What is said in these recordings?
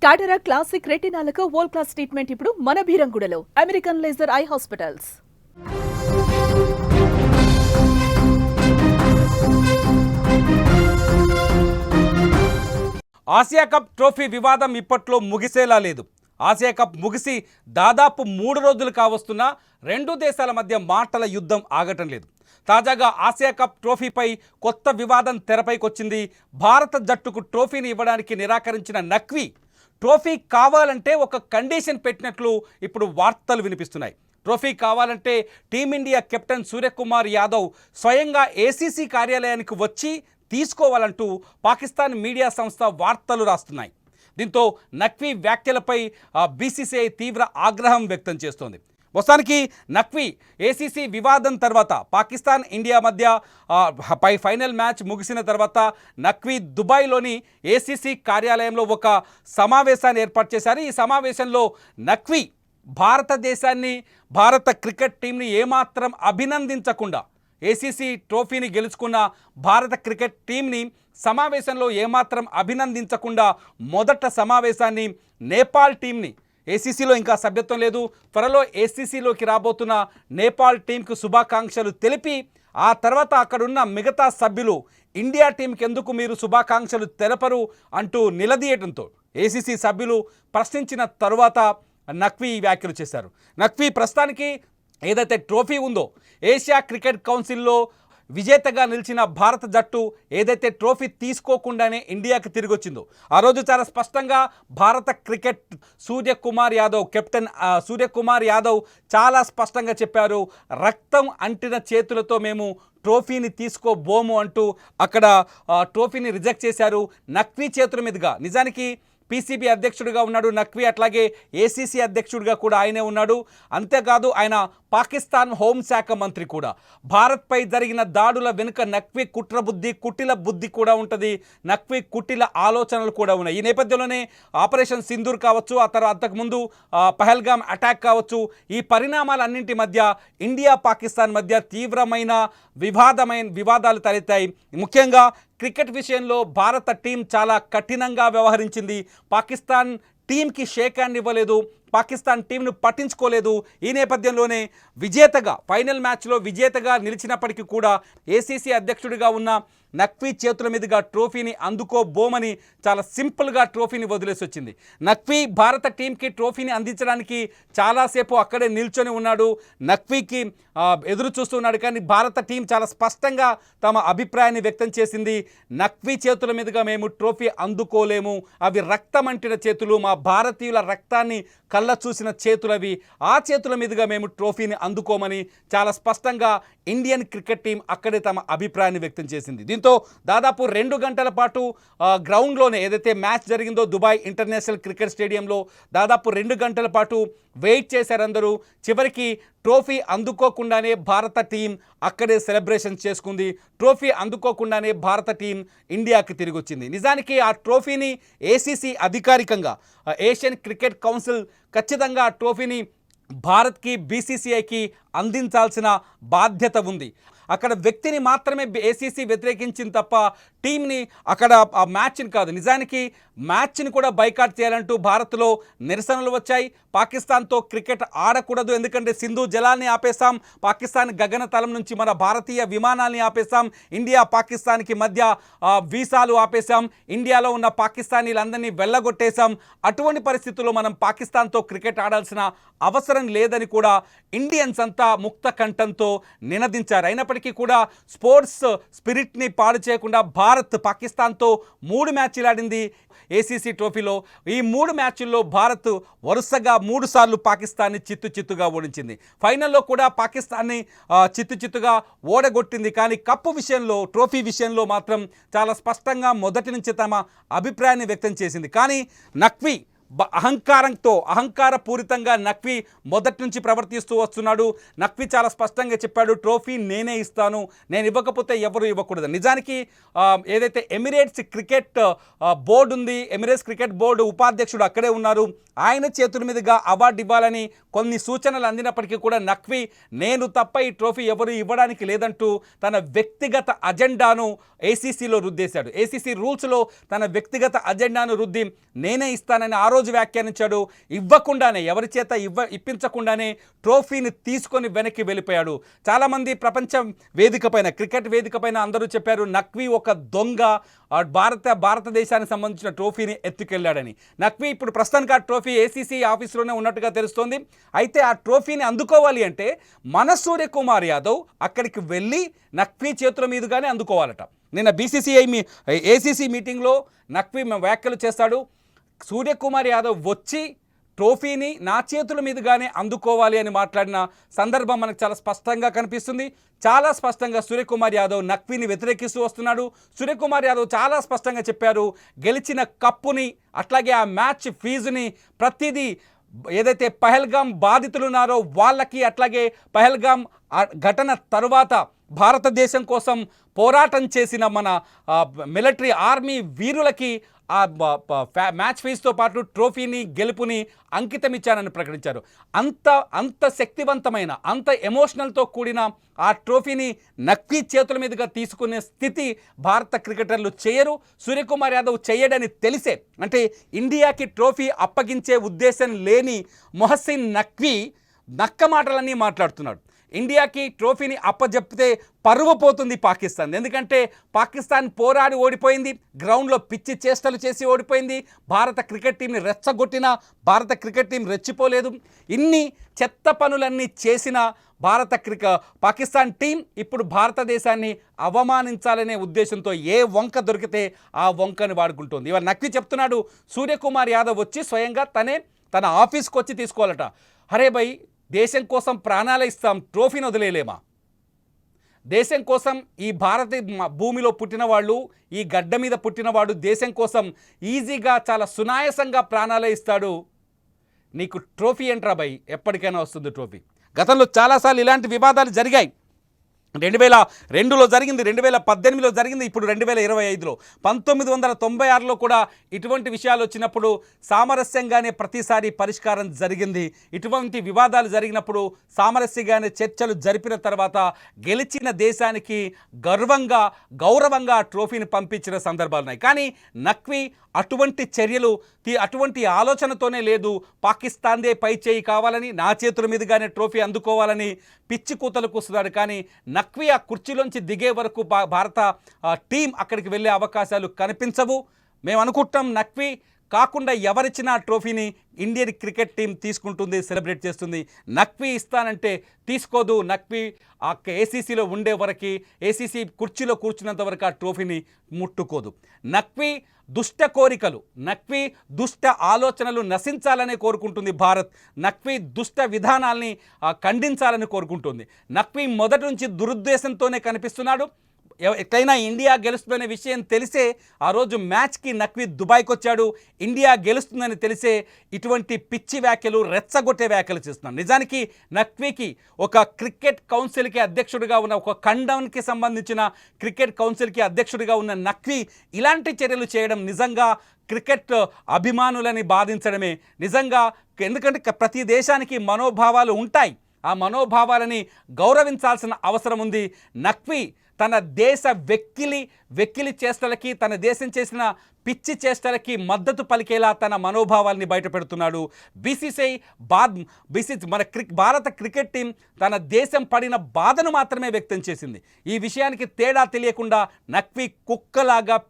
టాటరా classic రెటినాలకు world class treatment ఇప్పుడు మన భీరంగూడలో American laser eye hospitals. Asia cup trophy వివాదం ఇప్పట్లో ముగిసేలా లేదు. ఆసియా కప్ ముగిసి దాదాపు 3 రోజులు కావస్తున్నా రెండు దేశాల మధ్య మాటల యుద్ధం ఆగటం లేదు. తాజాగా ఆసియా కప్ ట్రోఫీపై కొత్త వివాదం తెరపైకొచ్చింది. భారత జట్టుకు ట్రోఫీని ఇవ్వడానికి నిరాకరించిన నఖ్వీ ట్రోఫీ కావాలంటే ఒక కండిషన్ పెట్టినట్లు ఇప్పుడు వార్తలు వినిపిస్తున్నాయి. ట్రోఫీ కావాలంటే టీమిండియా కెప్టెన్ సూర్యకుమార్ యాదవ్ స్వయంగా ఏసీసీ కార్యాలయానికి వచ్చి తీసుకోవాలంటూ పాకిస్తాన్ మీడియా సంస్థ వార్తలు రాస్తున్నాయి. దీంతో నఖ్వీ వ్యాఖ్యలపై బీసీసీఐ తీవ్ర ఆగ్రహం వ్యక్తం చేస్తోంది. మొత్తానికి నఖ్వీ ఏసీసీ వివాదం తర్వాత పాకిస్తాన్ ఇండియా మధ్య ఫైనల్ మ్యాచ్ ముగిసిన తర్వాత నఖ్వీ దుబాయ్లోని ఏసీసీ కార్యాలయంలో ఒక సమావేశాన్ని ఏర్పాటు చేశారు. ఈ సమావేశంలో నఖ్వీ భారతదేశాన్ని, భారత క్రికెట్ టీంని ఏమాత్రం అభినందించకుండా ఏసీసీ ట్రోఫీని గెలుచుకున్న భారత క్రికెట్ టీంని సమావేశంలో ఏమాత్రం అభినందించకుండా మొదట సమావేశాన్ని నేపాల్ టీంని, ఏసీసీలో ఇంకా సభ్యత్వం లేదు, త్వరలో ఏసీసీలోకి రాబోతున్న నేపాల్ టీంకు శుభాకాంక్షలు తెలిపి ఆ తర్వాత అక్కడున్న మిగతా సభ్యులు ఇండియా టీంకి ఎందుకు మీరు శుభాకాంక్షలు తెలపరు అంటూ నిలదీయడంతో ఏసీసీ సభ్యులు ప్రశ్నించిన తరువాత నఖ్వీ వ్యాఖ్యలు చేశారు. నఖ్వీ ప్రస్తుతానికి ఏదైతే ట్రోఫీ ఉందో, ఏషియా క్రికెట్ కౌన్సిల్లో విజేతగా నిలిచిన భారత జట్టు ఏదైతే ట్రోఫీ తీసుకోకుండానే ఇండియాకి తిరిగి వచ్చిందో, ఆ రోజు చాలా స్పష్టంగా భారత క్రికెట్ కెప్టెన్ సూర్యకుమార్ యాదవ్ చాలా స్పష్టంగా చెప్పారు, రక్తం అంటిన చేతులతో మేము ట్రోఫీని తీసుకోబోము అంటూ అక్కడ ట్రోఫీని రిజెక్ట్ చేశారు నఖ్వీ చేతుల మీదుగా. నిజానికి పీసీబీ అధ్యక్షుడిగా ఉన్నాడు నఖ్వీ, అట్లాగే ఏసీసీ అధ్యక్షుడిగా కూడా ఆయనే ఉన్నాడు. అంతేకాదు ఆయన పాకిస్తాన్ హోంశాఖ మంత్రి కూడా. భారత్పై జరిగిన దాడుల వెనుక నఖ్వీ కుటిల బుద్ధి కూడా ఉంటుంది, నఖ్వీ కుటిల ఆలోచనలు కూడా ఉన్నాయి. ఈ నేపథ్యంలోనే ఆపరేషన్ సింధూర్ కావచ్చు, ఆ తర్వాత అంతకుముందు పహల్గామ్ అటాక్ కావచ్చు, ఈ పరిణామాలన్నింటి మధ్య ఇండియా పాకిస్తాన్ మధ్య తీవ్రమైన వివాదాలు తలెత్తాయి. ముఖ్యంగా క్రికెట్ విషయంలో భారత టీం చాలా కఠినంగా వ్యవహరించింది. పాకిస్తాన్ టీంకి షేక్ హ్యాండ్ ఇవ్వలేదు, పాకిస్తాన్ టీంను పట్టించుకోలేదు. ఈ నేపథ్యంలోనే ఫైనల్ మ్యాచ్లో విజేతగా నిలిచినప్పటికీ కూడా ఏసీసీ అధ్యక్షుడిగా ఉన్న నఖ్వీ చేతుల మీదుగా ట్రోఫీని అందుకోబోమని చాలా సింపుల్గా ట్రోఫీని వదిలేసి వచ్చింది. నఖ్వీ భారత టీంకి ట్రోఫీని అందించడానికి చాలాసేపు అక్కడే నిల్చొని ఉన్నాడు, నఖ్వీకి ఎదురు చూస్తున్నాడు. కానీ భారత టీం చాలా స్పష్టంగా తమ అభిప్రాయాన్ని వ్యక్తం చేసింది. నఖ్వీ చేతుల మీదుగా మేము ట్రోఫీ అందుకోలేము, అవి రక్తమంటిన చేతులు, మా భారతీయుల రక్తాన్ని కళ్ళ చూసిన చేతులవి, ఆ చేతుల మీదుగా మేము ట్రోఫీని అందుకోమని చాలా స్పష్టంగా ఇండియన్ క్రికెట్ టీం అక్కడే తమ అభిప్రాయాన్ని వ్యక్తం చేసింది. దీంతో దాదాపు 2 గంటల పాటు గ్రౌండ్లోనే ఏదైతే మ్యాచ్ జరిగిందో దుబాయ్ ఇంటర్నేషనల్ క్రికెట్ స్టేడియంలో దాదాపు 2 గంటల పాటు వెయిట్ చేశారు అందరూ. చివరికి ట్రోఫీ అందుకోకుండానే భారత టీం అక్కడే సెలబ్రేషన్ చేసుకుంది. ట్రోఫీ అందుకోకుండానే భారత టీం ఇండియాకి తిరిగి వచ్చింది. నిజానికి ఆ ట్రోఫీని ఏసీసీ అధికారికంగా ఏషియన్ క్రికెట్ కౌన్సిల్ ఖచ్చితంగా ఆ ట్రోఫీని భారత్కి, బీసీసీఐకి అందించాల్సిన బాధ్యత ఉంది. అక్కడ వ్యక్తిని మాత్రమే ఏసీసీ వ్యతిరేకించింది తప్ప టీంని, అక్కడ ఆ మ్యాచ్ని కాదు. నిజానికి మ్యాచ్ని కూడా బైకాట్ చేయాలంటూ భారత్లో నిరసనలు వచ్చాయి. పాకిస్తాన్తో క్రికెట్ ఆడకూడదు, ఎందుకంటే సింధు జలాల్ని ఆపేశాం, పాకిస్తాన్ గగనతలం నుంచి మన భారతీయ విమానాల్ని ఆపేశాం, ఇండియా పాకిస్తాన్కి మధ్య వీసాలు ఆపేశాం, ఇండియాలో ఉన్న పాకిస్తానీలందరినీ వెళ్ళగొట్టేశాం. అటువంటి పరిస్థితుల్లో మనం పాకిస్తాన్తో క్రికెట్ ఆడాల్సిన అవసరం లేదని కూడా ఇండియన్స్ అంతా ముక్త కంఠంతో నినదించారు. అయినప్పటికీ కూడా స్పోర్ట్స్ స్పిరిట్ని పాడు చేయకుండా భారత్ పాకిస్తాన్తో 3 మ్యాచ్లు ఆడింది ఏసీసీ ట్రోఫీలో. ఈ 3 మ్యాచ్ల్లో భారత్ వరుసగా 3 సార్లు పాకిస్తాన్ని చిత్తుగా ఓడించింది. ఫైనల్లో కూడా పాకిస్తాన్ని చిత్తుగా ఓడగొట్టింది. కానీ కప్పు విషయంలో, ట్రోఫీ విషయంలో మాత్రం చాలా స్పష్టంగా మొదటి నుంచి తమ అభిప్రాయాన్ని వ్యక్తం చేసింది. కానీ నఖ్వీ అహంకారపూరితంగా నఖ్వీ మొదటి నుంచి ప్రవర్తిస్తూ వస్తున్నాడు. నఖ్వీ చాలా స్పష్టంగా చెప్పాడు, ట్రోఫీ నేనే ఇస్తాను, నేను ఇవ్వకపోతే ఎవరు ఇవ్వకూడదు. నిజానికి ఏదైతే ఎమిరేట్స్ క్రికెట్ బోర్డు ఉంది, ఎమిరేట్స్ క్రికెట్ బోర్డు ఉపాధ్యక్షుడు అక్కడే ఉన్నారు. ఆయన చేతుల మీదుగా అవార్డు ఇవ్వాలని కొన్ని సూచనలు అందినప్పటికీ కూడా నఖ్వీ నేను తప్ప ఈ ట్రోఫీ ఎవరు ఇవ్వడానికి లేదంటూ తన వ్యక్తిగత అజెండాను ఏసీసీలో రుద్దేశాడు. ఏసీసీ రూల్స్లో తన వ్యక్తిగత అజెండాను రుద్ది నేనే ఇస్తానని ఆ రోజు వ్యాఖ్యానించాడు. ఇవ్వకుండానే, ఎవరి చేత ఇప్పించకుండానే ట్రోఫీని తీసుకొని వెనక్కి వెళ్ళిపోయాడు. చాలామంది ప్రపంచ వేదిక పైన, క్రికెట్ వేదిక పైన అందరూ చెప్పారు నఖ్వీ ఒక దొంగ, భారతదేశానికి సంబంధించిన ట్రోఫీని ఎత్తుకెళ్ళాడని. నఖ్వీ ఇప్పుడు ప్రస్తుతానికి ఆ ట్రోఫీ ఏసీసీ ఆఫీస్లోనే ఉన్నట్టుగా తెలుస్తోంది. అయితే ఆ ట్రోఫీని అందుకోవాలి అంటే మన సూర్యకుమార్ యాదవ్ అక్కడికి వెళ్ళి నఖ్వీ చేతుల మీదుగానే అందుకోవాలట. నిన్న ఏసీసీ మీటింగ్లో నఖ్వీ వ్యాఖ్యలు చేస్తాడు. సూర్యకుమార్ యాదవ్ వచ్చి ట్రోఫీని నా చేతుల మీదుగానే అందుకోవాలి అని మాట్లాడిన సందర్భం మనకు చాలా స్పష్టంగా కనిపిస్తుంది. చాలా స్పష్టంగా సూర్యకుమార్ యాదవ్ నఖ్వీని వ్యతిరేకిస్తూ వస్తున్నాడు. సూర్యకుమార్ యాదవ్ చాలా స్పష్టంగా చెప్పారు, గెలిచిన కప్పుని అట్లాగే ఆ మ్యాచ్ ఫీజుని ప్రతిదీ ఏదైతే పహల్గామ్ బాధితులు ఉన్నారో వాళ్ళకి, అట్లాగే పహల్గామ్ ఘటన తరువాత భారతదేశం కోసం పోరాటం చేసిన మన మిలిటరీ ఆర్మీ వీరులకి ఆ మ్యాచ్ ఫీజుతో పాటు ట్రోఫీని, గెలుపుని అంకితం ఇచ్చానని ప్రకటించారు. అంత శక్తివంతమైన, అంత ఎమోషనల్తో కూడిన ఆ ట్రోఫీని నఖ్వీ చేతుల మీదుగా తీసుకునే స్థితి భారత క్రికెటర్లు చేయరు. సూర్యకుమార్ యాదవ్ చేయడని తెలిసే, అంటే ఇండియాకి ట్రోఫీ అప్పగించే ఉద్దేశం లేని మొహసిన్ నఖ్వీ నక్క మాటలన్నీ మాట్లాడుతున్నాడు. ఇండియాకి ట్రోఫీని అప్పజెప్తే పరువు పోతుంది పాకిస్తాన్. ఎందుకంటే పాకిస్తాన్ పోరాడి ఓడిపోయింది, గ్రౌండ్లో పిచ్చి చేష్టలు చేసి ఓడిపోయింది. భారత క్రికెట్ టీంని రెచ్చగొట్టిన భారత క్రికెట్ టీం రెచ్చిపోలేదు. ఇన్ని చెత్త పనులన్నీ చేసిన పాకిస్తాన్ టీం ఇప్పుడు భారతదేశాన్ని అవమానించాలనే ఉద్దేశంతో ఏ వంక దొరికితే ఆ వంకని వాడుకుంటుంది. ఇవాళ నఖ్వీ చెప్తున్నాడు, సూర్యకుమార్ యాదవ్ వచ్చి స్వయంగా తన ఆఫీస్కి వచ్చి తీసుకోవాలట. హరే భయ్, దేశం కోసం ప్రాణాలు ఇస్తాం, ట్రోఫీని వదిలేయలేమా? దేశం కోసం ఈ భారత భూమిలో పుట్టిన వాళ్ళు, ఈ గడ్డ మీద పుట్టినవాడు దేశం కోసం ఈజీగా చాలా సునాయాసంగా ప్రాణాలే ఇస్తాడు. నీకు ట్రోఫీ ఏంట్రా భయ్, ఎప్పటికైనా వస్తుంది ట్రోఫీ. గతంలో చాలాసార్లు ఇలాంటి వివాదాలు జరిగాయి. 2002లో జరిగింది, 2018లో జరిగింది, ఇప్పుడు 2025లో. 1996లో కూడా ఇటువంటి విషయాలు వచ్చినప్పుడు సామరస్యంగానే ప్రతిసారి పరిష్కారం జరిగింది. ఇటువంటి వివాదాలు జరిగినప్పుడు సామరస్యంగానే చర్చలు జరిపిన తర్వాత గెలిచిన దేశానికి గౌరవంగా ట్రోఫీని పంపించిన సందర్భాలు ఉన్నాయి. కానీ నఖ్వీ అటువంటి చర్యలు, అటువంటి ఆలోచనతోనే లేదు. పాకిస్తాన్దే పై చేయి కావాలని, నా చేతుల మీదుగానే ట్రోఫీ అందుకోవాలని పిచ్చి కూతలు కూస్తున్నాడు. కానీ నఖ్వీ ఆ కుర్చీలోంచి దిగే వరకు భారత టీం అక్కడికి వెళ్ళే అవకాశాలు కనిపించవు. మేము అనుకుంటాం నఖ్వీ కాకుండా ఎవరిచ్చినా ట్రోఫీని ఇండియన్ క్రికెట్ టీం తీసుకుంటుంది, సెలబ్రేట్ చేస్తుంది. నఖ్వీ ఇస్తానంటే తీసుకోదు. నఖ్వీ ఆ ఏసీసీలో ఉండే వరకు, ఏసీసీ కుర్చీలో కూర్చున్నంత వరకు ఆ ట్రోఫీని ముట్టుకోదు. నఖ్వీ దుష్ట కోరికలు, నఖ్వీ దుష్ట ఆలోచనలు నశించాలని కోరుకుంటుంది భారత్. నఖ్వీ దుష్ట విధానాల్ని ఖండించాలని కోరుకుంటుంది. నఖ్వీ మొదటి నుంచి దురుద్దేశంతోనే కనిపిస్తున్నాడు. ఎట్లయినా ఇండియా గెలుస్తుందనే విషయం తెలిసే ఆ రోజు మ్యాచ్కి నఖ్వీ దుబాయ్కి వచ్చాడు. ఇండియా గెలుస్తుందని తెలిసే ఇటువంటి పిచ్చి వ్యాఖ్యలు, రెచ్చగొట్టే వ్యాఖ్యలు చేస్తున్నాడు. నిజానికి నఖ్వీకి ఒక క్రికెట్ కౌన్సిల్కి అధ్యక్షుడిగా ఉన్న, ఒక ఖండానికి సంబంధించిన క్రికెట్ కౌన్సిల్కి అధ్యక్షుడిగా ఉన్న నఖ్వీ ఇలాంటి చర్యలు చేయడం నిజంగా క్రికెట్ అభిమానులని బాధించడమే. నిజంగా ఎందుకంటే ప్రతి దేశానికి మనోభావాలు ఉంటాయి. ఆ మనోభావాలని గౌరవించాల్సిన అవసరం ఉంది. నఖ్వీ తన దేశ వెక్కిలి చేష్టలకి, తన దేశం చేసిన పిచ్చి చేష్టలకి మద్దతు పలికేలా తన మనోభావాల్ని బయటపెడుతున్నాడు. భారత క్రికెట్ టీం తన దేశం పడిన బాధను మాత్రమే వ్యక్తం చేసింది. ఈ విషయానికి తేడా తెలియకుండా నఖ్వీ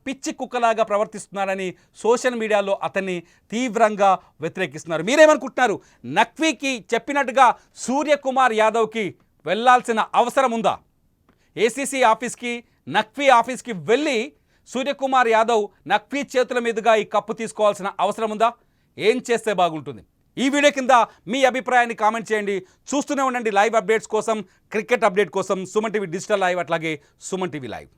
పిచ్చి కుక్కలాగా ప్రవర్తిస్తున్నారని సోషల్ మీడియాలో అతన్ని తీవ్రంగా వ్యతిరేకిస్తున్నారు. మీరేమనుకుంటున్నారు? నఖ్వీకి చెప్పినట్టుగా సూర్యకుమార్ యాదవ్కి వెళ్ళాల్సిన అవసరం ఉందా? ఏసీసీ ఆఫీస్కి, నఖ్వీ ఆఫీస్కి వెళ్ళి సూర్యకుమార్ యాదవ్ నఖ్వీ చేతుల మీదుగా ఈ కప్పు తీసుకోవాల్సిన అవసరం ఉందా? ఏం చేస్తే బాగుంటుంది? ఈ వీడియో కింద మీ అభిప్రాయాన్ని కామెంట్ చేయండి. చూస్తూనే ఉండండి లైవ్ అప్డేట్స్ కోసం, క్రికెట్ అప్డేట్ కోసం సుమన్ టీవీ డిజిటల్ లైవ్, అట్లాగే సుమన్ టీవీ లైవ్.